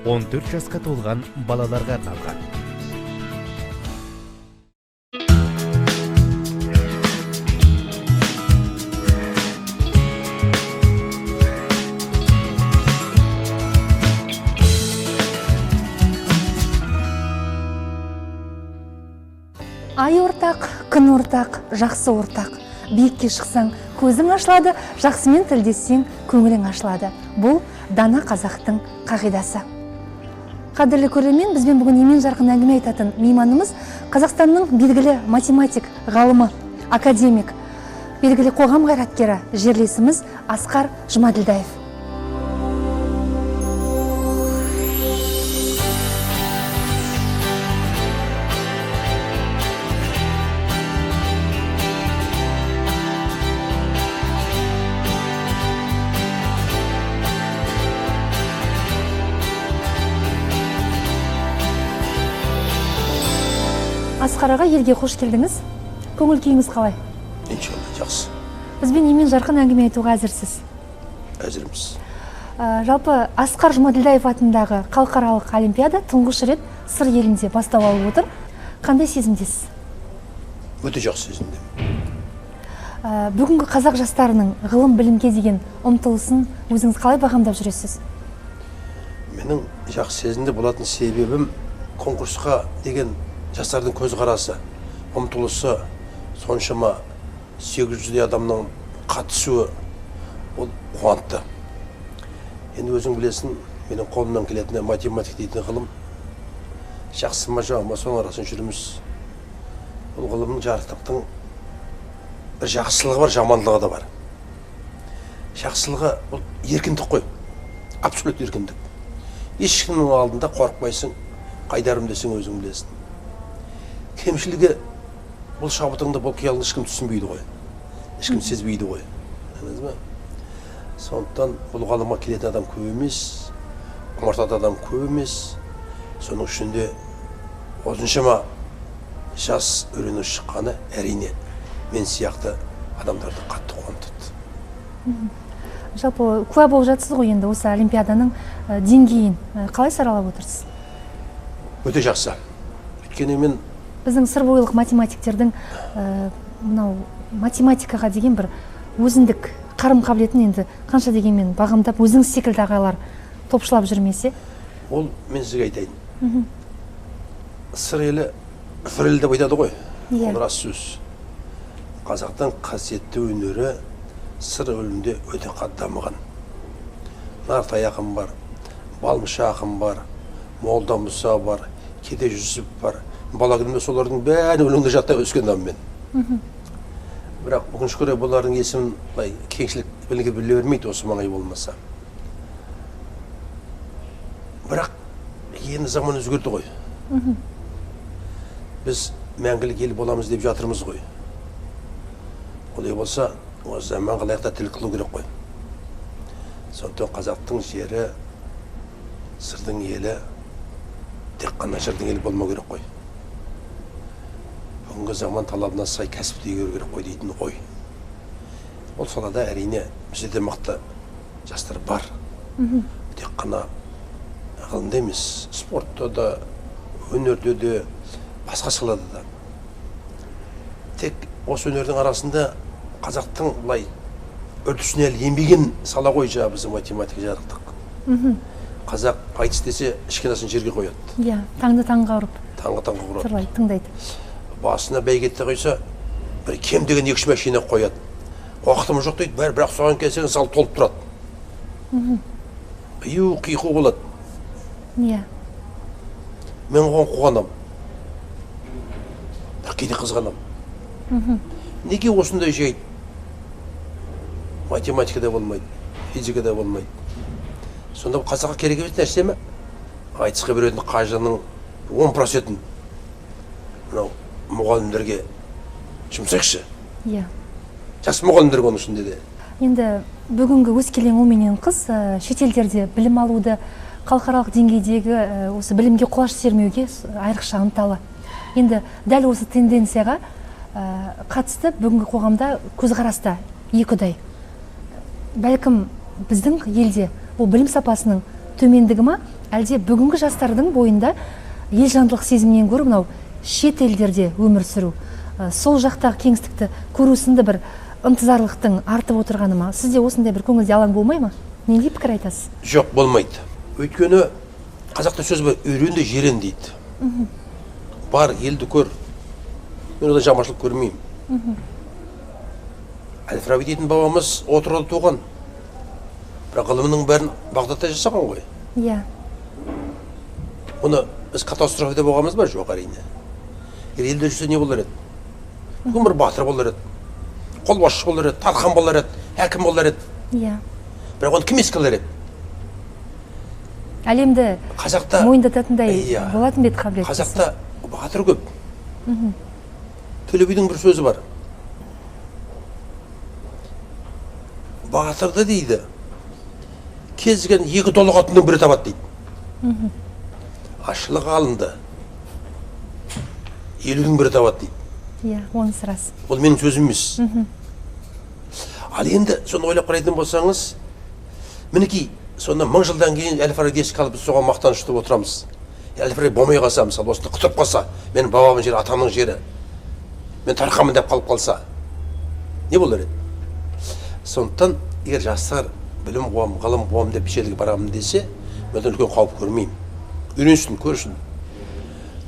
14 жасқа толған балаларға арналған. Ай ортақ, күн ортақ, жақсы ортақ. Биікке шықсаң, көзің ашылады, жақсымен тілдессең, көңілің ашылады. Бұл дана қазақтың қағидасы. Қадірлі көрермен, бізбен бүгін емен жарқын әңгіме айтатын мейманымыз Қазақстанның белгілі математик, ғалымы, академик, белгілі қоғам қайраткері, жерлесіміз Асқар Жұмаділдаев. Асқар аға, елге қош келдіңіз. Көңіл күйіңіз қалай? Иншалла, жақсы. Бізбен емен жарқын әңгіме айтуға әзірсіз. Әзірміз. Жалпы Асқар Жұмаділдаев атындағы халықаралық олимпиада тұңғыш рет сыр елінде бастау алып отыр. Қандай сезімдесіз? Өте жақсы сезімдемін. Бүгінгі қазақ жастарының ғылым білімге деген ұмтылысын өзіңіз қалай бағамдап жүресіз? Менің жақсы сезімде болатын себебім конкурсқа деген жастардың көзқарасы, ұмтылысы, соншама 800 адамның қатысуы, ол қуантты. Енді өзің білесің, менің қолымнан келетін математик дейтін ғылым, жақсы ма жау ма соның арасын жүрміз. Бұл ғылымның жарықтықтың бір жақсылығы бар, жамандылығы да бар. Жақсылығы бұл еркіндік қой, абсолют еркіндік. Ешкімнің алдында қорықпайсың, қайдарым десең өзің білесің. Кемшілігі бұл шабытыңды, бұл қиялыңды ешкім түсінбейді ғой, ешкім сезбейді ғой. Сондықтан бұл ғылымға келетін адам көп емес, құмартатын адам көп емес. Соның ішінде осыншама жас үйреніп шыққаны әрине мен сияқты адамдарды қатты қуантады. Жалпы куә болып жатсыз ғой енді осы олимпиаданың деңгейін қалай саралап отырсыз? Өте жақсы. Өйткені мен біздің сырбойлық математиктердің мынау математикаға деген бір өзіндік қарым қабілетін енді қанша дегенмен бағамдап, өзіңіз секілді ағалар топшылап жүрмесе? Ол мен сізге айтайын. Сыр елі үфір елі деп айтады ғой. Ол рас сөз. Қазақтың қасиетті өнері сыр елінде өте қатты дамыған. Нартай ақын бар, Балмыша ақын бар, Молда Мұса бар, Кете Жүсіп бар. Бала күнімде солардың бәрі өлеңді жаттай өскен адаммен. Бірақ бүгін шүкір бұлардың есімін кеңшілік біліге біле бермейді, осы маңай болмаса. Бірақ енді заман өзгерді ғой. Біз мәңгілік ел боламыз деп жатырмыз ғой. Олай болса, осы заманға лайықта тіл қылу керек қой. Сондықтан қазақтың жері, сырдың елі, тек қана жырдың елі болмау керек қой. Бүгінгі заман талабына сай кәсіпті игеру керек қой дейтін ой. Ол салада әрине бізде де мықты жастар бар. Тек қана ғылымда емес, спортта да, өнерде де, басқа салада да. Тек осы өнердің арасында қазақтың бұлай үрдісіне еңбеген сала ғой жаңа біздің математика жарықтық. Қазақ айтыс десе ішкенасын жерге қояды. Иә, таңды таңға ұрып. Таңғы таңға ұрып. Сырлайды, тыңдайды. Басына бәйгетті қойса, бір кем деген 2-3 машина қояды. Уақытымыз жоқ дейді, бірақ соған келсең зал толып тұрады. Қию-қиқу болады. Иә. Мен оған қуанам. Бір кейде қызғанам. Неге осындай жайды? Математикада болмайды, физикада болмайды. Сонда қазаққа керек емес нәрсе ме? Айтысқа беретін қажының 10%-ін мынау мұғалімдерге жұмсайықшы. Иә. Жас мұғалімдерге оның ішінде де. Енді бүгінгі өскелең ұл менен қыз шетелдерде білім алуды, халықаралық деңгейдегі осы білімге құлаш сермеуге айрықша ынталы. Енді дәл осы тенденцияға қатысты бүгінгі қоғамда көзқараста екіұдай. Бәлкім біздің елде бұл білім сапасының төмендігі ма, әлде бүгінгі жастардың бойында елжандылық сезімнен гөрі мынау шет елдерде өмір сүру, сол жақтағы кеңістікті көру сынды бір ынтызарлықтың артып отырғаны ма? Сізде осындай бір көңілде алаң болмай ма? Нендей пікір айтасыз? Жоқ, болмайды. Өйткені қазақта сөз бар, үйрен де жирен дейді. Бар, елді көр. Мен одан жаманшылық көрмеймін. Әл-Фараби дейтін бабамыз отырады туған. Бірақ ғылымының бәрін Бағдатта жасаған ғой. Иә. Оны біз катастрофада болғанымыз ба? Жоқ, әрине. Елде жүрсе не болар еді? Бүгін бір батыр болар еді. Қолбасшы болар еді, тархан болар еді, әкім болар еді. Иә. Бірақ оны кім еске алар еді? Әлемді Қазақта мойындататындай болатын бет қабілет. Қазақта батыр көп. Төле бидің бір сөзі бар. Батырды дейді, кез келген екі толық атының бірі табады дейді. Ашылық алынды, елудің бірі табады дейді. Иә, онысы рас. Ол менің сөзім емес. Ал енді соны ойлап қарайтын болсаңыз, мінекей, сонда 1000 жылдан кейін Әл-Фараби еске алып, біз соған мақтаныш тұтып отырамыз. Әл-Фараби болмай қалса, мысалы, осында құтырып қалса, менің бабамның жері, атамның жері, мен тарқамын деп қалып қалса, не болар еді? Сондықтан, егер жастар білім қуам, ғылым қуам деп шетелге барамын десе, мен үлкен қауіп көрмеймін. Үйренсін, көрсін.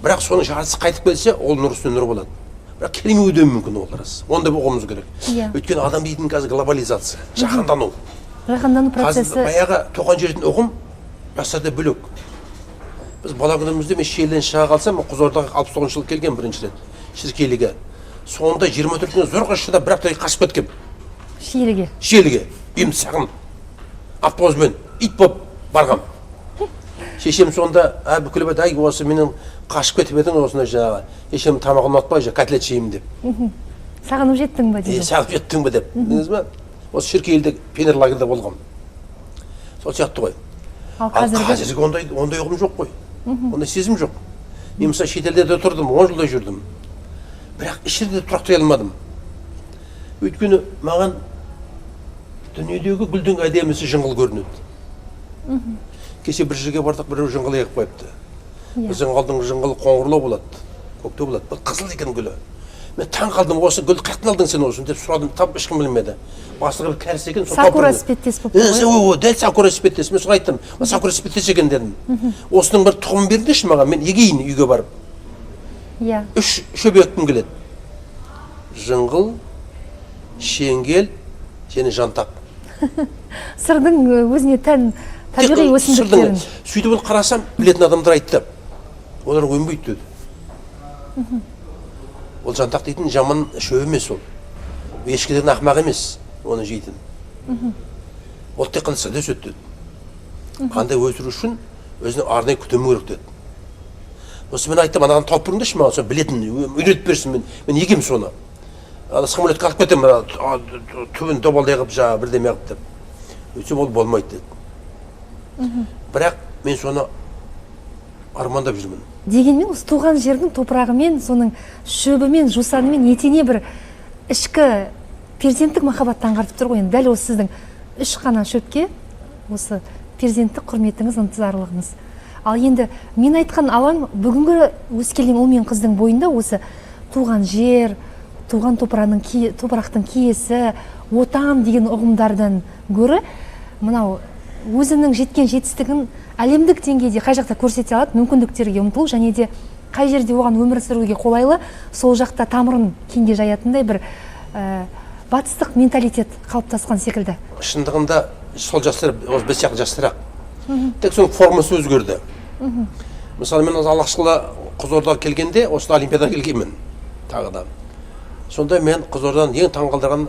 Бірақ соның жартысы қайтып келсе, ол нұр үстіне нұр болады. Бірақ келмеуі де мүмкін, ол рас. Оны да ұғуымыз керек. Өйткені адам дейтін қазір глобализация, жаһандану. Жаһандану процесі. Баяғы туған жерден ұғым жастарда бөлек. Біз бала күнімізде мен шиеліден шыға қалсам, Қызылордаға 69 жыл келген бірінші рет Шіркейліге. Сонда 24 күн зор қашыда бір аптаға қашып кеткем. Шиеліге. Үйімді сағынып. Автобуспен ит боп барғам. Шешем сонда, бүкіл бәді, осы менің қашып кетіп едің осында жаңағы. Шешем тамағын ұнатпай, котлет жеймін деп. Сағынып жеттің бе деп. Сағынып жеттің бе деп. Білдіңіз бе? Осы Шіркейліде пионерлагерьде болғам. Сол сияқты ғой. Ал қазіргі ондай ұғым жоқ қой. Ондай сезім жоқ. Мен мысалы шетелде де тұрдым, 10 жылдай жүрдім. Бірақ ішерде тұрақтай алмадым. Өйткені маған дүниедегі гүлдің әдемісі жыңғыл көрінеді. Кеше бір жерге бардық, бір жыңғыл егіп қойыпты. Біздің алдың жыңғылы қоңырлау болады, көкте болады. Бұл қызыл екен гүлі. Мен таң қалдым, осы гүлді қайдан алдың сен осыны деп сұрадым, тап ешкім білмеді. Басылығы бір кәріс екен. Сакура іспеттес болып қой. Дәл сакура іспеттес. Мен соны айттым, сакура іспеттес екен дедім. Осының бір тұқымын беріңдерші маған, мен егейін үйге барып. 3 шөбе еккім келеді. Жыңғыл, шеңгел және жантақ. Сырдың өзіне тән табиғи өсімдіктерін. Сөйтіп оны қарасам, білетін адамдар айтты. Олар өнбейді деді. Ол жантақ дейтін жаман шөп емес ол. Ешкіден ақмақ емес оны жейтін. Ол тек қана сәлде өседі деді. Қандай өсіру үшін өзіне арнайы күтімі керек деді. Осы мен айттым, анаған тауып бұрыңдаршы маған, соны білетін, үйретіп берсін, мен егем соны. Самолетке алып кетем, түбін добалдай қып, бірдеме қып деп. Өйтсем ол болмайды деді. Бірақ мен соны армандап жүрмін. Дегенмен, осы туған жердің топырағымен, соның шөбімен, жусанымен етене бір ішкі перзенттік махаббатты аңғартып тұр ғой. Дәл осы сіздің 3 қана шөпке осы перзенттік құрметіңіз, ынтызарлығыңыз. Ал енді мен айтқан алаң бүгінгі өскелең ұл мен қыздың бойында осы туған жер, туған топырақтың киесі, отан деген ұғымдардан гөрі мынау өзінің жеткен жетістігін әлемдік деңгейде қай жақта көрсете алады, мүмкіндіктерге ұмтылу және де қай жерде оған өмір сүруге қолайлы, сол жақта тамырын кеңге жаятындай бір батыстық менталитет қалыптасқан секілді. Шындығында сол жастар, біз сияқты жастар ақ. Тек соның формасы өзгерді. Мысалы, мен алғашқылы Қызылордаға келгенде, осында Олимпиадаға келгенмін тағы да. Сонда мен Қызылордадан ең таңғалдырған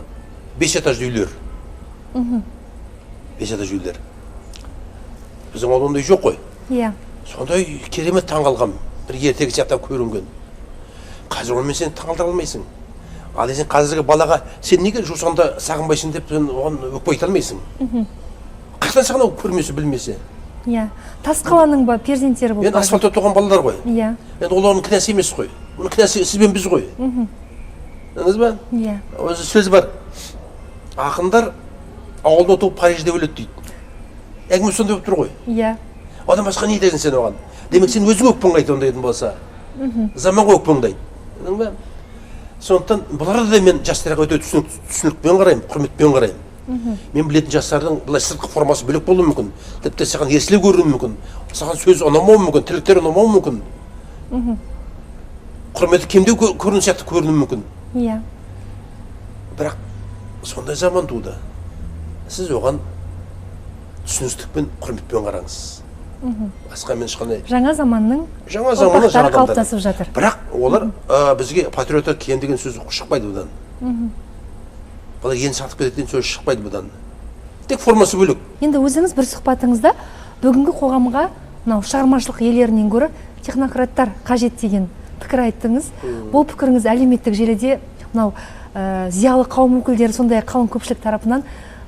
5 этажды үйлер. 5 этаж үйлер. Біздің ол ондай жоқ қой. Иә. Сондай керемет таңғалғам. Бір ертегі сияқты көрінген. Қазір онымен сен таңғалдыра алмайсың. Ал сен қазіргі балаға сен неге жусанда сағынбайсың деп оған өкпе айта алмайсың. Қайдан сағынау көрмесе, білмесе. Иә. Тасқаланың ба перзенттері болып. Енді асфальтта туған балалар ғой. Иә. Енді олардың кінәсі емес қой. Оның кінәсі сіз бен біз ғой. Білдіңіз ба? Иә. Өзі сөз бар. Ақындар ауылда туып Парижде өледі дейді. Әңгіме сондай болып тұр ғой. Иә. одан басқа не айтасың сен оған? Демек сен өзің өкпеңді айт ондайтын болса. Заманға өкпеңді айт. Білдің бе? Сондықтан бұларға да мен жастарға өте түсінікпен қараймын, құрметпен қараймын. Мен білетін жастардың былай сыртқы формасы бөлек болуы мүмкін. Тіпті саған ерсілеу көрінуі мүмкін. Саған сөз ұнамауы мүмкін, тірліктері ұнамауы мүмкін. Құрметі кемдеу көріну сияқты көрінуі мүмкін. Иә. Бірақ сондай заман туды. Сіз оған түсіністікпен, құрметпен қараңыз. Басқа мен ешқандай Жаңа заманның ұрпақтары қалыптасып жатыр. Бірақ олар бізге патриоттар кем деген сөз шықпайды бұдан. Бұлар ен сатып кететін сөз шықпайды бұдан. Тек формасы бөлек. Енді өзіңіз бір сұхбатыңызда бүгінгі қоғамға мынау шығармашылық иелерінен гөрі технократтар қажет деген пікір айттыңыз. Бұл пікіріңіз әлеуметтік желіде мынау зиялы қауым өкілдері, сондай қалың көпшілік тарапынан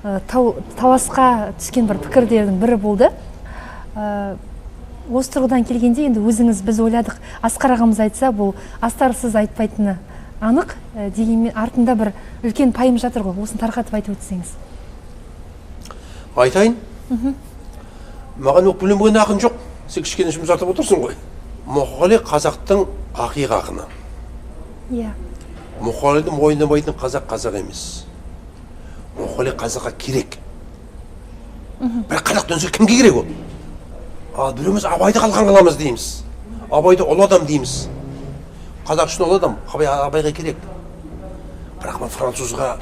таласқа түскен бір пікірлердің бірі болды. Осы тұрғыдан келгенде енді өзіңіз, біз ойладық, Асқар ағамыз айтса, бұл астарсыз айтпайтыны анық, дегенмен артында бір үлкен пайым жатыр ғой. Осыны тарқатып айтып өтсеңіз. Айтайын. Маған өкпеленбеген ақын жоқ. Сен кішкене жұмсатып отырсың ғой. Мұқағали қазақтың ақиық ақыны. Иә. Мұқағалиды мойындамайтын қазақ емес. Мұқағали қазаққа керек. Бірақ қазақ дөнсе кімге керек ол? Ал біреуміз Абайды қалқан қыламыз дейміз. Абайды ұлы адам дейміз. Қазақ үшін ұлы адам, Абайға керек. Бірақ мен французға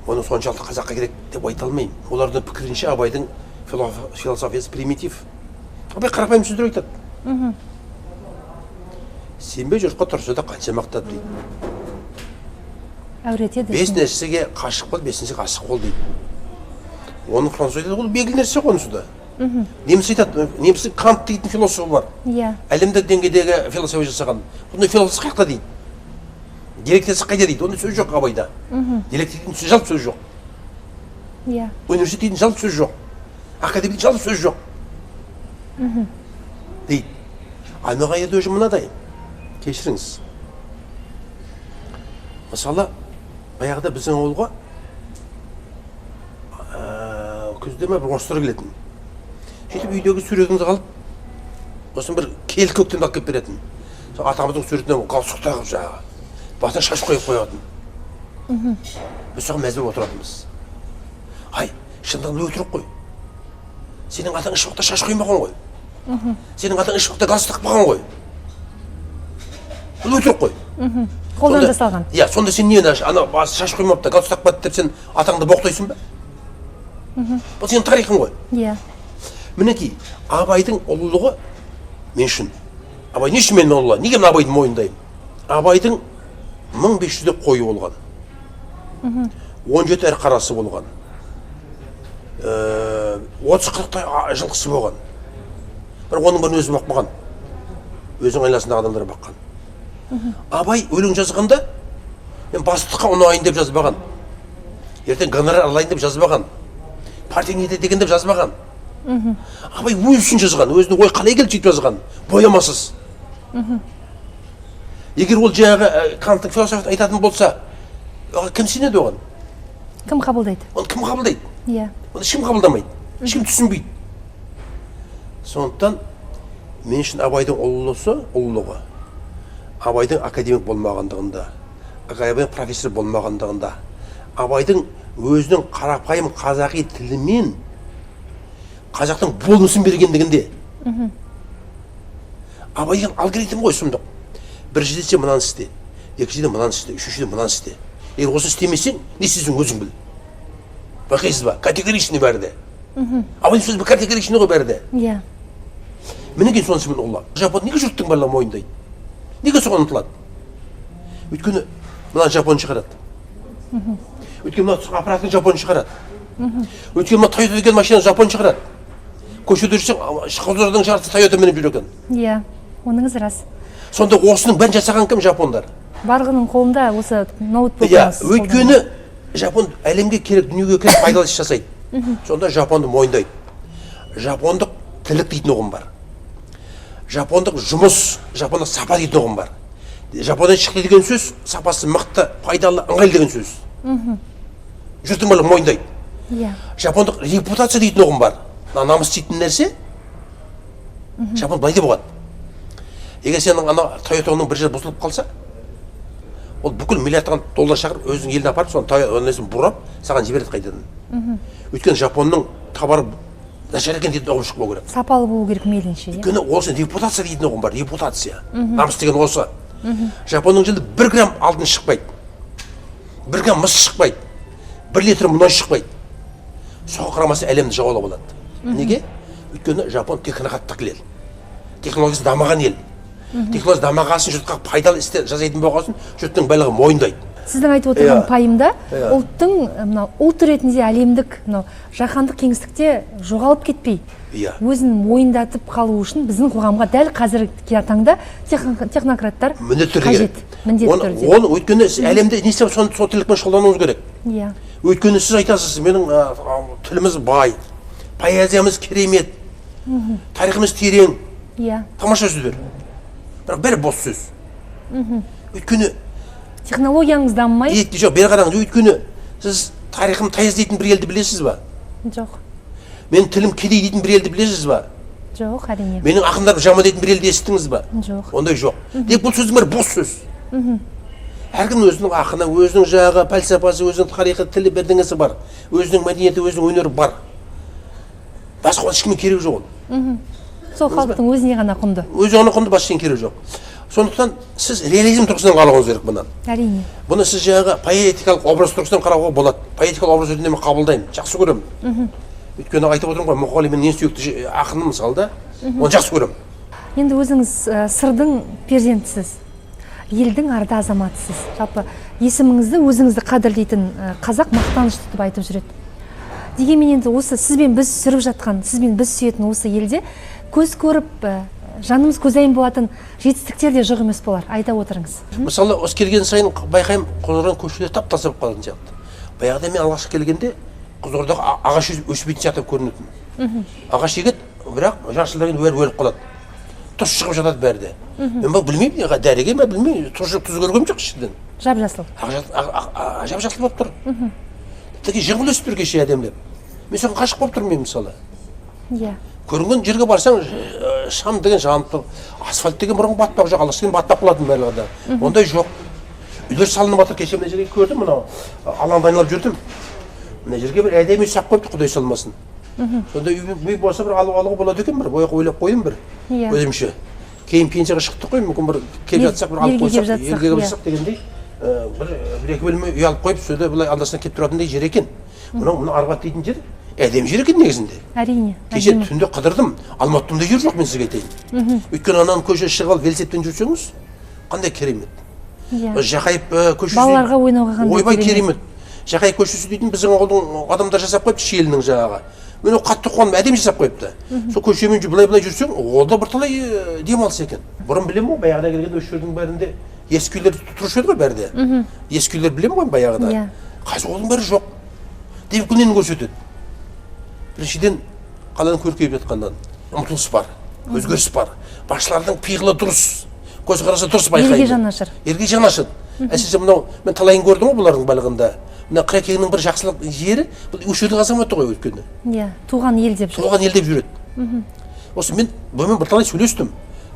оны соншалықты қазаққа керек деп айта алмаймын. Олардың пікірінше Абайдың философиясы примитив. Абай қарапайым сөздер айтады. Сенбе жұртқа тұрса да қанша мақтады дейді. Әуретеді. Бес нәрсеге қашық бол, бесіншіге ғашық бол дейді. Оның француз айтады, ол белгілі нәрсе қонысы да. Неміс айтады, немістің Кант дейтін философы бар. Әлемдік деңгейдегі философия жасаған. Ондай философ қайда дейді. Диалектикасы қайда дейді. Ондай сөз жоқ Абайда. Диалектиканың жалпы сөз жоқ. Университет дейтін жалпы сөз жоқ. Академия жалпы сөз жоқ. Дейді. Аймаға еді өзі мынадай. Кешіріңіз. Мысалы, баяғыда біздің ауылға күзде ме бір орыстар келетін. Жетіп үйдегі суретіңізді қалып, осыны бір кел көктен алып кеп беретін. Атамыздың суретінен галстук тағып жаңағы, басына шаш қойып қоятын. Біз соған мәз болып отыратынбыз. Ай, шындығында өтірік қой. Сенің атаң ішуақта шаш қоймаған ғой. Сенің атаң ішуақта галстук тақпаған ғой. Бұл өтірік қой. Қолдан жасалған. Иә, сонда сен не ана шаш қоймапты, галстук тақпады деп сен атаңды боқтайсың ба? Бұл сенің тарихың ғой. Иә. Мінекей, Абайдың ұлылығы мен үшін. Абай не үшін мен ұлылығы? Неге мен Абайды мойындаймын? Абайдың 1500-де қойы болған. 17 әр қарасы болған. 30-40 жылқысы болған. Бірақ оның бірін өзі бақпаған. Өзінің айласындағы адамдар баққан. Абай өлең жазғанда, мен бастыққа ұнайын деп жазбаған. Ертең гонорар алайын деп жазбаған. Партия не деген деп жазбаған. Абай өз үшін жазған, өзінің ой қалай келді сөйтіп жазған, боямасыз. Егер ол жаңағы Канттың философиясын айтатын болса, кім сенеді оған? Кім қабылдайды? Оны кім қабылдайды? Иә. Оны ешкім қабылдамайды, ешкім түсінбейді. Сондықтан мен үшін Абайдың ұлылығы, Абайдың академик болмағандығында, Абайдың профессор болмағандығында, Абайдың өзінің қарапайым қазақи тілімен қазақтың болмысын бергендігінде. Абайдың алгоритм ғой сұмдық. Біріншіден сен мынаны істе, екіншіден мынаны істе, үшіншіден мынаны істе. Егер осы істемесең, не істейсің өзің біл. Байқайсыз ба? Категоричный бәрі де. Абайдың сөзі категоричный ғой бәрі де. Иә. Мінекей сонысымен ұлы. Жапон неге жұрттың барлығы мойындайды? Неге соған ұмтылады? Өйткені мынаны жапон шығарады. Өйткені мына аппараттың жапон шығарады. Өйткені мына Toyota деген машинаны жапон шығарады. Көшеде жүрсең, қозырдың жартысы Toyota мініп жүр екен. Иә, оныңыз рас. Сонда осының бәрін жасаған кім? Жапондар. Барғының қолында осы ноутбук. Иә, өйткені Жапон әлемге керек, дүниеге керек пайдалы іс жасайды. Сонда Жапонды мойындайды. Жапондық тірлік дейтін ұғым бар. Жапондық жұмыс, жапондық сапа дейтін ұғым бар. Жапондан шықты деген сөз, сапасы мықты, пайдалы, ыңғайлы деген сөз. Жұрттың барлығы мойындайды. Иә. Жапондық репутация дейтін ұғым бар. Намыс дейтін нәрсе, жапон былай деп оған, егер сенің ана Тойотаның бір жері бұзылып қалса, ол бүкіл миллиардтаған доллар шақырып өзінің еліне апарып соны несін бұрап саған жібереді қайтадан. Өйткені жапонның товары нашар екен дейтін ұғым шықпау керек. Сапалы болу керек мейлінше. Өйткені осы репутация дейтін ұғым бар, репутация. Намыс деген осы. Жапонның жылы 1 грамм алтын шықпайды, 1 грамм мыс шықпайды, 1 литр мұнай шықпайды. Соған қарамаса әлемді жаулап алады. Неге? Өйткені Жапон технokraттық ел, технологиясы дамыған ел. Технологиясы дамығасын жұртқа пайдалы істер жасайтын болғасын жұрттың барлығы мойындайды. Сіздің айтып отырған пайымда ұлттың ұлт ретінде әлемдік жаһандық кеңістікте жоғалып кетпей, өзін мойындатып қалу үшін біздің қоғамға дәл қазіргі таңда технократтар қажет. Міндетті түрде. Оны өйткені әлемде не істеп сол тірлікпен шұғылдануымыз керек. Өйткені сіз айтасыз, менің тіліміз бай, поэзиямыз керемет, тарихымыз терең, тамаша сөздер. Бірақ бәрі бос сөз. Өйткені технологияңыз дамымай? Жоқ, бері қараңыз, өйткені сіз тарихым таяз дейтін бір елді білесіз ба? Жоқ. Менің тілім кедей дейтін бір елді білесіз ба? Жоқ, әрине. Менің ақындарым жаман дейтін бір елді естіңіз ба? Жоқ. Ондай жоқ. Деп бұл сөздің бәрі бос сөз. Әркім өзінің ақыны, өзінің жағы, пәлсапасы, өзінің тарихы, тілі, бірдеңесі бар. Өзінің мәдениеті, өзінің өнері бар. Басқа ешкімге керек жоқ ол. Сол халықтың өзіне ғана құнды. Өзіне құнды, басқа ештеңе керек жоқ. Сондықтан сіз реализм тұрғысынан қарауыңыз керек бұнан. Әрине. Бұны сіз жаңағы поэтикалық образ тұрғысынан қарауға болады. Поэтикалық образ ретінде мен қабылдаймын, жақсы көремін. Өйткені айтып отырмын ғой, Мұқағали менің ең сүйікті ақыным мысалда, оны жақсы көремін. Енді өзіңіз сырдың перзентісіз, елдің арда азаматысыз. Жалпы есіміңізді, өзіңізді қадірлейтін қазақ мақтаныш тұтып айтып жүреді. Дегенмен енді осы сізбен біз сүріп жатқан, сізбен біз сүйетін осы елде көз көріп, жанымыз көзайым болатын жетістіктер де жоқ емес болар. Айта отырыңыз. Мысалы, осы келген сайын байқаймын, Қызылорданың көшелері тап-таза болып қалатын сияқты. Баяғыда мен алғаш келгенде Қызылордаға ағаш өспейтін сияқты көрінетін. Ағаш егет, бірақ жасылдан кейін өліп қалады. Тұз шығып жатады бәрі де. Мен білмеймін, дәріге ме білмеймін, тұз көргенім жоқ ішінден. Жап-жасыл. Жап-жасыл болып тұр. Тіпті жыңғыл өсіп тұр кеше әдемілеп. Мен соған ғашық болып тұрмын мысалы. Иә. Көрінген жерге барсаң, шам деген жанып тұр, асфальт деген бұрын батпақ жоқ, алғашқы батпақ болатын барлығы да. Ондай жоқ. Үйлер салынып жатыр, кеше мына жерге көрдім, мынау алаңды айналып жүрдім. Мына жерге бір әдемі үй салып қойыпты, Құдай салмасын. Сонда үй болса бір алуға болады екен, бір ойлап қойдым бір өзімше. Кейін пенсияға шықтық қой, мүмкін бір келіп жатсақ, бір алып қойсақ, елге келіп жатсақ дегендей, бір-екі бөлме үй алып қойып, сөйде былай андасынан келіп тұратындай жер екен. Мұны Арбат дейтін жер әдемі жер екен негізінде. Әрине. Кеше түнде қыдырдым, Алматыда жер жоқ, мен сізге айтайын. Өйткені ананың көше шығып алып велосипедпен жүрсеңіз, қандай керемет. Жақайып көшесі. Балаларға ойнауға қандай ойбай керемет. Жақайып көшесі дейтін біздің ауылдың адамдар жасап қойыпты, шиелінің жағаға. Мен ол қатты қуандым, әдемі жасап қойыпты. Сол көшемен былай жүрсең, ол да бірталай демалыс екен. Бұрын білемін ғой, баяғыда келгенде осы жердің бәрінде ескі үйлер тұрушы еді ғой бәрде. Ескі үйлер білемін ғой баяғыда. Қазір оның бәрі жоқ. Демек нені көрсетеді? Біріншіден қаланың көркейіп жатқаннан ұмтылыс бар, өзгеріс бар. Басшылардың пиғылы дұрыс, көзқарасы дұрыс байқайды. Елге жанашыр. Елге жанашыр. Әсіресе мынау мен талайын көрдім ғой бұлардың барлығында. Мына Қырекеңнің бір жақсылық жері, бұл өшірдің азаматы ғой өйткені. Иә, туған ел деп жүреді. Туған ел деп жүреді. Осы мен бұнымен бірталай сөйлестім.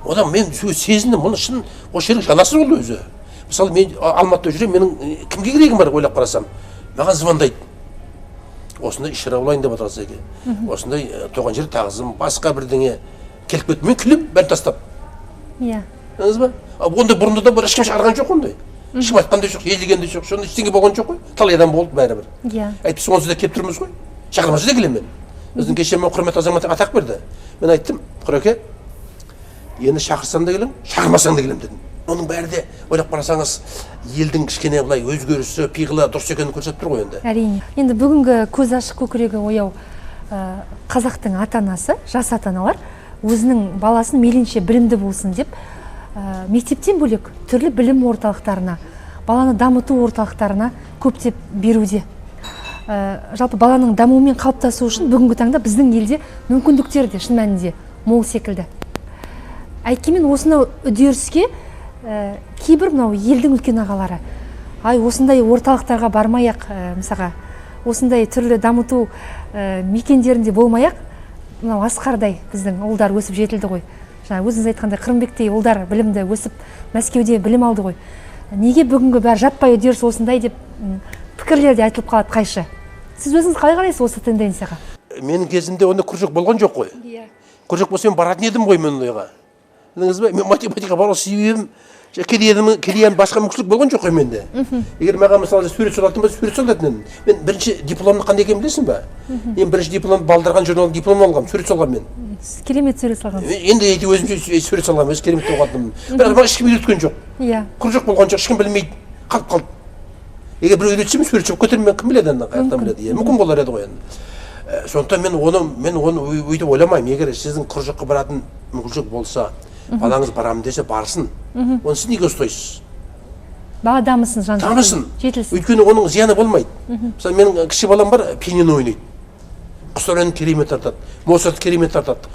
Одан мен сезіндім, мұны шын осы жердің жанасы болды өзі. Мысалы мен Алматыда жүремін, менің кімге керегім бар ойлап қарасам, маған звондайды. Осындай іс-шара болайын деп отырса екен. Осындай туған жер тағзым, басқа бірдеңе келіп кетті. Мен күлем, бәрін тастап. Иә.Аңыз ба? Ондай бұрында да бір ешкім шығарған жоқ ондай. Ешкім айтқан да жоқ, елеген де жоқ, сонда ештеңе болған жоқ қой. Талай адам болды бәрібір. Иә. Әйтпесе онсыз да келіп тұрмыз ғой. Шақырмаса да келемін мен. Біздің кеше мен құрметті азамат атақ берді. Мен айттым, Құреке, енді шақырсаң да келем, шақырмасаң да келем дедім. Оның бәрі де ойлап қарасаңыз, елдің кішкене былай өзгерісі, пиғылы дұрыс екенін көрсетіп тұр ғой енді. Әрине. Енді бүгінгі көз ашық көкірегі ояу қазақтың ата-анасы, жас ата-аналар өзінің баласын мейлінше білімді болсын деп мектептен бөлек түрлі білім орталықтарына, баланы дамыту орталықтарына көптеп беруде. Жалпы баланың дамуы мен қалыптасуы үшін бүгінгі таңда біздің елде мүмкіндіктер де шын мәнінде мол секілді. Әйткенмен осынау үдеріске кейбір мынау елдің үлкен ағалары, осындай орталықтарға бармай-ақ, мысалға осындай түрлі дамыту мекендерінде болмай-ақ, мынау Асқардай біздің ұлдар өсіп жетілді ғой. Жаңа өзіңіз айтқандай Қырымбектей ұлдар білімді өсіп Мәскеуде білім алды ғой. Неге бүгінгі бәрі жаппай үдеріс осындай деп пікірлер де айтылып қалады қайшы. Сіз өзіңіз қалай қарайсыз осы тенденцияға? Менің кезімде онда күржік болған жоқ қой. Күржік болса мен баратын едім ғой мен ондайға. Білдіңіз бе? Мен математика бару себебім келген басқа мүмкіншілік болған жоқ қой менде. Егер маған мысалы сурет салатын болса сурет салатын едім. Мен бірінші дипломның қандай екенін білесің ба? Мен бірінші дипломды балдырған журналдың дипломын алғам, сурет салғам мен. Керемет сурет салғансыз. Енді өзімше сурет салғам, өзі керемет оқыдым. Бірақ маған ешкім үйреткен жоқ. Иә. Күржік болған жоқ, ешкім білмейді. Қалып. Егер біреу үйретсе мен суретші болып кетермін, кім біледі ана қаяқтан біледі. Мүмкін болар еді ғой енді. Сондықтан мен оны өйтіп ойламаймын. Егер сіздің күржікке баратын мүмкіншілік болса, балаңыз барамын десе барсын. Оны сіз неге ұстайсыз? Дамысын жан-жақты. Дамысын. Жетілсін. Өйткені оның зияны болмайды. Мысалы менің кіші балам бар, пианино ойнайды. Құстар әнін керемет тартады. Моцарт керемет тартады.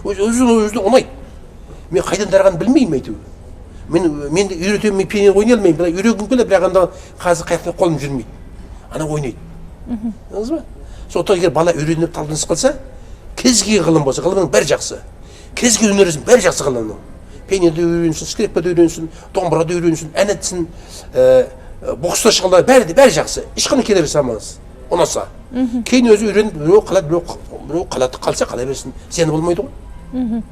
Өзі ұнайды. Мен қайдан тарағанын білмеймін әйтеуір. Мен үйретемін, мен пианино ойнай алмаймын. Бірақ үйренгім келеді, бірақ анда қазір қаяқтан қолым жүрмейді. Ана ойнайды. Аңыз ба? Сондықтан егер бала үйреніп талпыныс қылса, кез келген ғылым болса, ғылымның бәрі жақсы. Кез келген өнердің бәрі жақсы ғылымның. Пианинода үйренсін, скрипкада үйренсін, домбырада үйренсін, ән айтсын, бокста шығалар, бәрі жақсы. Ешқандай кедергі салмаңыз. Ұнаса. Кейін өзі үйреніп, біреу қалады, біреу қалады, қалса қала берсін. Зияны болмайды ғой.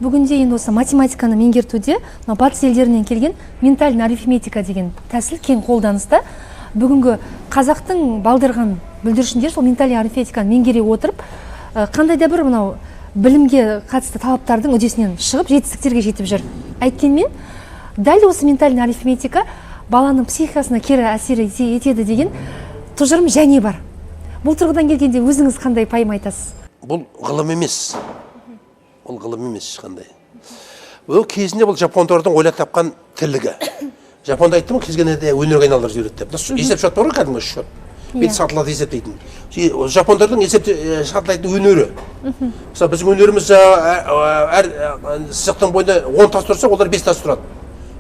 Бүгінде енді осы математиканы меңгертуде батыс елдерінен келген ментальный арифметика деген тәсіл кең қолданыста. Бүгінгі қазақтың балдырған бүлдіршіндер сол ментальный арифметиканы меңгере отырып, қандай да бір мынау білімге қатысты талаптардың үдесінен шығып жетістіктерге жетіп жүр. Әйткенмен, дәл осы ментальный арифметика баланың психикасына кері әсер етеді деген тұжырым және бар. Бұл тұрғыдан келгенде өзіңіз қандай пайым айтасыз? Бұл ғылым емес. Ол ғылым емес ешқандай. Ол кезінде бұл жапондардың ойлап тапқан тірлігі. Жапонда айттым ғой, кез келгенде өнерге айналдырып жібереді деп. Есеп шот бар ғой, кәдімгі шот. Бет сатылады есептейтін. Жапондардың сатылайтын өнері. Мысалы біздің өнеріміз әр сызықтың бойында 10 тас тұрса, олар 5 тас тұрады.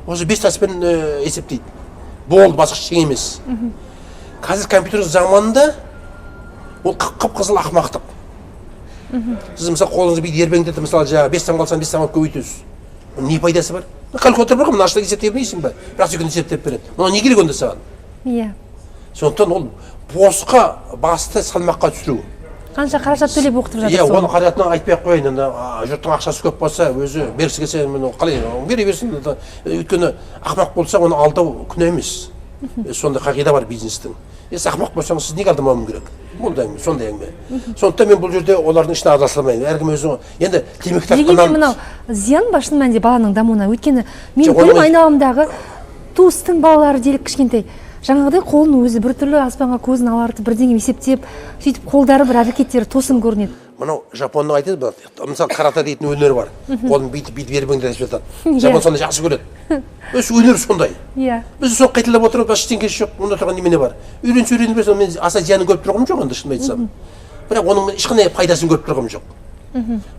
Осы 5 таспен есептейді. Болды, басқа ештеңе емес. Қазір компьютер заманында ол қып-қызыл ақымақтық. Сіз мысалы қолыңызды бейді ербеңдетіп, мысалы 5 сам қалсаң 5 самға көбейтесіз. Не пайдасы бар? Калькулятор бар ғой, мына аштан есептеп дейсің ба? Бірақ секунд есептеп береді. Мұна не керек онда саған? Иә. Сондықтан ол босқа басты салмаққа түсіру. Қанша қаражат төлеп оқытып жатыр? Иә, оны қаражатын айтпай-ақ қояйын. Енді жұрттың ақшасы көп болса, өзі бергісі келсе, қалай бере берсін. Өйткені ақымақ болса, оны алдау күнә емес. Сондай қағида бар бизнестің. Ақымақ болсаңыз, сіз неге алдамауым керек? Сондай әңгіме. Сондықтан мен бұл жерде олардың ішіне араласпаймын. Әркім өзі енді темекі тартқаннан. Дегенмен мынау зиян ба шын мәнінде баланың дамуына? Өйткені мен көрем айналамдағы туыстың балалары делік кішкентай. Жаңағыдай қолын өзі біртүрлі аспанға көзін алартып, бірдеңе есептеп, сөйтіп қолдары бір әрекеттері тосын көрінеді. Мынау жапонның айтады, мысалы карате дейтін өнер бар. Қолын бүйтіп бербеңдетіп жатады. Жапон сондай жақсы көреді. Өз өнер сондай. Иә. Біз соны қайталап отырып, ештеңесі жоқ. Мұнда тұрған немене бар? Үйреніп берсем, мен аса зиянын көріп тұрғаным жоқ, енді шынын айтсам. Бірақ оның ешқандай пайдасын көріп тұрғаным жоқ.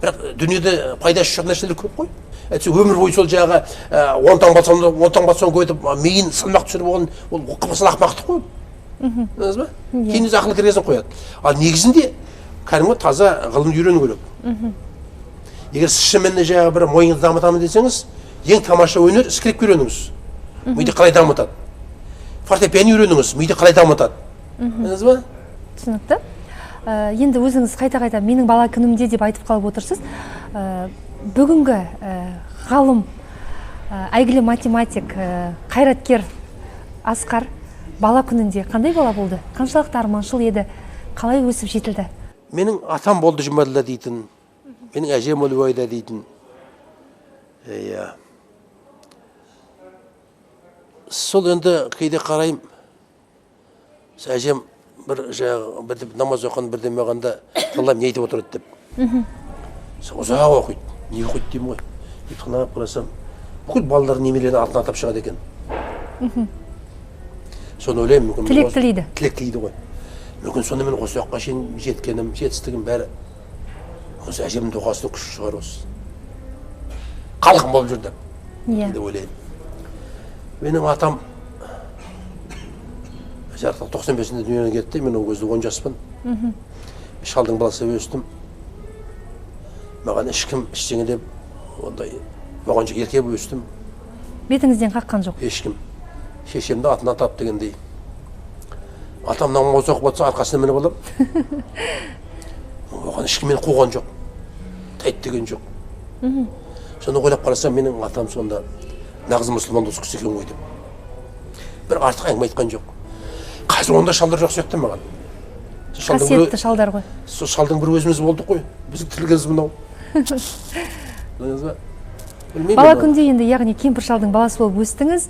Бірақ дүниеде пайдасы жоқ нәрселер көп қой. Әйтсе өмір бойы сол жағы 10 таң батсаң көйтіп, миын салмақ түсіріп оған, ол қып-қызыл ақымақтық қой. Білдіңіз ба? Кейін өзі ақылы кіргесін қояды. Ал негізінде кәдімгі таза ғылымды үйрену керек. Егер сіз шынымен жағы бір мойыңызды дамытамын десеңіз, ең тамаша өнер скрипка үйреніңіз. Миды қалай дамытады. Фортепиано үйреніңіз, миды қалай дамытады. Білдіңіз ба? Түсінікті. Енді өзіңіз қайта-қайта менің бала күнімде деп айтып қалып отырсыз. Бүгінгі ғалым, әйгілі математик, қайраткер Асқар бала күнінде қандай бала болды? Қаншалықты арманшыл еді? Қалай өсіп жетілді? Менің атам болды Жұмаділда дейтін, менің әжем Өлібайда дейтін. Сол енді кейде қарайым, әжем бір намаз оқыған бірден мағанда Аллам не айтып отырады деп. Ұзақ оқиды, не оқиды деймін ғой. Тыңдап қарасам, бүкіл балалар немелерін атын атап шығады екен. Соны ойлаймын, мүмкін тілек тілейді. Тілек тілейді ғой. Мүмкін сонда мен осы уақытқа шейін жеткенім, жетістігім бәрі осы әжемнің дұғасының күші шығар осы. Қалқым болып жүрді деп ойлаймын. Менің атам жарықтық 95-інде дүниеге кетті, мен ол кезде 10 жаспын. Шалдың баласы өстім. маған ешкім ештеңе деп ондай оған еркек өстім. Бетіңізден қаққан жоқ? Ешкім. Шешемді атынан тап дегендей. Атамнан осы оқып жатса арқасына мініп алам. Оған ешкім мені қуған жоқ. Тайт деген жоқ. Соны ойлап қарасам, менің атам сонда нағыз мұсылман дос кісі екен ғой деп. Бір артық әңгіме айтқан жоқ. Қазір онда шалдар жоқ сияқты маған. Қасиетті шалдар ғой. Сол шалдың бір өзіміз болдық қой. Біздің тілгіміз мынау. Бала күнде енді яғни кемпір шалдың баласы болып өстіңіз,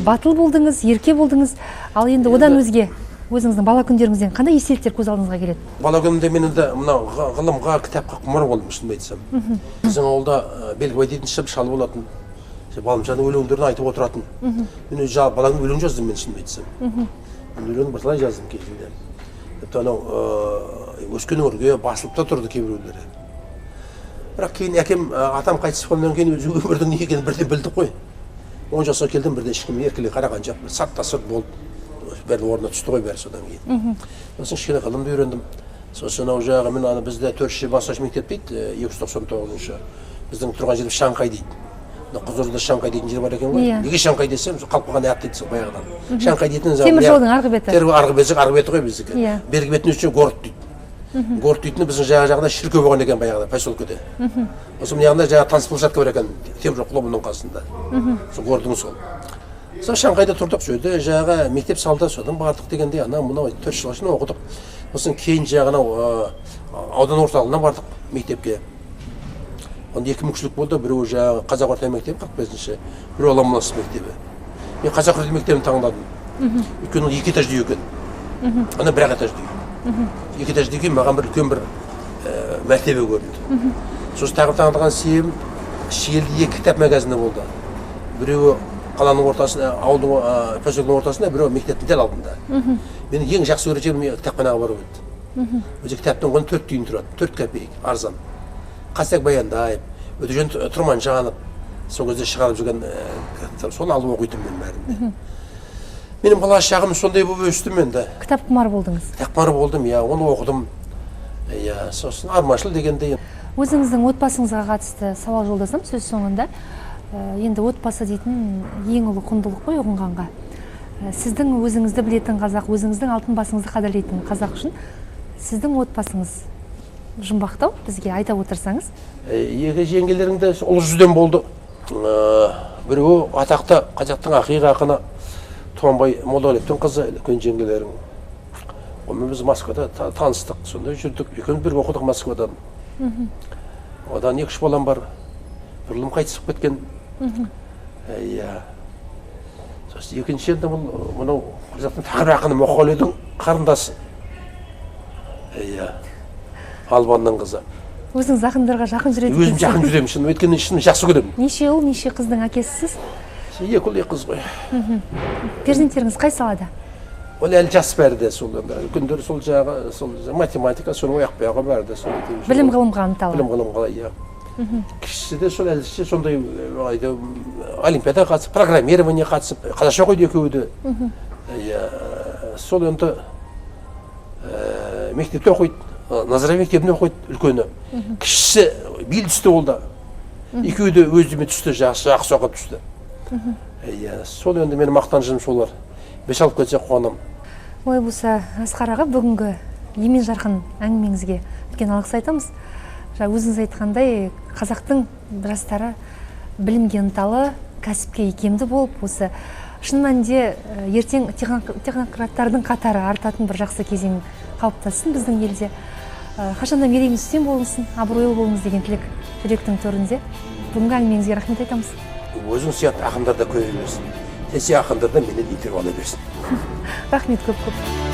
батыл болдыңыз, ерке болдыңыз. Ал енді одан өзге өзіңіздің бала күндеріңізден қандай естеліктер көз алдыңызға келеді? Бала күнімде мен енді мынау ғылымға, кітапқа құмар болдым, шынымды айтсам. Біздің ауылда Белгібай дейтін шал болатын. Балымжанның өлеңдерін айтып отыратын. Мен өз баланың өлең жаздым, мен шынымды айтсам. Мен өлең бірталай жаздым кезінде. Тіпті анау өскен өрге басылып та тұрды кейбіреулері. Бірақ кейін әкем, атам қайтыс болғаннан кейін өзі өмірдің не екенін бірден білдік қой. 10 жасқа келдім, бірден ешкім еркелей қараған жоқ. Сарт-та-сырт болды. Бәрі орнына түсті ғой бәрі содан кейін. Сосын кішкене ғылымды үйрендім. Сосын ау жағы мен ана бізде 4-ші бастауыш мектеп дейді, 299-шы. Біздің тұрған жеріміз Шаңқай дейді. Құзырда Шаңқай дейтін жер бар екен ғой. Неге Шаңқай десем, қалып қалған ат дейді сол баяғыдан. Шаңқай дейтін темір жолдың арғы беті. Арғы беті ғой біздікі. Бергі бетінің үстіне город дейді. Город дейтіні біздің жағында шіркеу болған екен баяғыда поселкеде. Осы жағында жаңағы таныс площадка бар екен темір жол клубының қасында. Сол городың сол. Сол Шаңқайда тұрдық, сөйді жаңағы мектеп салды, содан бардық дегенде ана мынау 4 жыл ішінде оқыдық. Сосын кейін жаңағы аудан орталығына бардық мектепке. Онда 2 мүмкіншілік болды, біреуі жаңағы қазақ орта мектебі 45-ші, біреуі Аламанас мектебі. Мен қазақ орта мектебін таңдадым. Өйткені 2 этажды екен. Ана 1 этажды. 2 этажды екен, маған бір үлкен бір мәртебе көрінді. Сосын таңдаған себебім Шиелде 2 кітап магазині болды. Біреуі қаланың ортасында, ауылдың поселкенің ортасында, біреуі мектептің дәл алдында. Менің ең жақсы көретін жерім кітапханаға бару еді. Өзі кітаптың құны 4 тиын тұрады, 4 копейк, арзан. Қасек Баяндаев, Өтежан Тұрманжанов, сол кезде шығарып жүрген соны алып оқитын мен бәрінде. Менің бала шағым сондай болып өстім енді. Кітап құмар болдыңыз? Кітап құмар болдым, оны оқыдым. Сосын Армашыл дегенде. Өзіңіздің отбасыңызға қатысты сауал жолдасам сөз соңында. Енді отбасы дейтін ең ұлы құндылық қой ұғынғанға. Сіздің өзіңізді білетін қазақ, өзіңіздің алтын басыңызды қадірлейтін қазақ үшін сіздің отбасыңыз жұмбақтау бізге айта отырсаңыз? Екі жеңгелеріңді ұлы жүзден болды. Біреуі атақты қазақтың ақиық ақыны Туанбай Молдағалиевтің қызы, үлкен жеңгелерің. Онымен біз Москвада таныстық, сонда жүрдік. Екеуміз бірге оқыдық Москвадан. Одан 2-3 балам бар. Бір ұлым қайтыс болып кеткен. Сосын екінші енді мынау қазақтың тақыр ақыны Мұқағалидың қарындасы. Албанның қызы. Өзіңіз ақындарға жақын жүреді? Өзім жақын жүремін, шын. Өйткені шын жақсы көремін. Неше ұл, неше қыздың әкесісіз? 2 ұл, 2 қыз ғой. Перзенттеріңіз қай салада? Ол әлі жас бәрі де сол. Үлкендері сол жағы, математика, соны ояқ бұяға бәрі де сол. Білім ғылымға ынталы? Білім ғылымға, иә. Кішісі де сол әліші сондай олимпиадаға қатысып, программирование қатысып, қазақша оқиды екеуі де. Сол енді мектепте оқиды, Назарбаев мектебінде оқиды үлкені. Кішісі бел түсті ол да. Екеуі де өздіме түсті, жақсы оқып түсті. Сол енді менің мақтанышым солар. 5 алып кетсе қуанам. Ой болса, Асқар аға, бүгінгі емен жарқын әңгімеңізге үлкен алғыс айтамыз. Өзіңіз айтқандай, қазақтың жастары білімге ынталы, кәсіпке икемді болып, осы шын мәнінде ертең технократтардың қатары артатын бір жақсы кезең қалыптассын біздің елде. Қашанда мерейіңіз үстем болыңыз, абыройлы болыңыз деген тілек жүректің төрінде. Бүгінгі әңгімеңізге рахмет айтамыз. Өзің сияқты ақындар да көре берсін. Сен сияқты ақындар да менен интервью ала берсін. Рахмет көп-көп.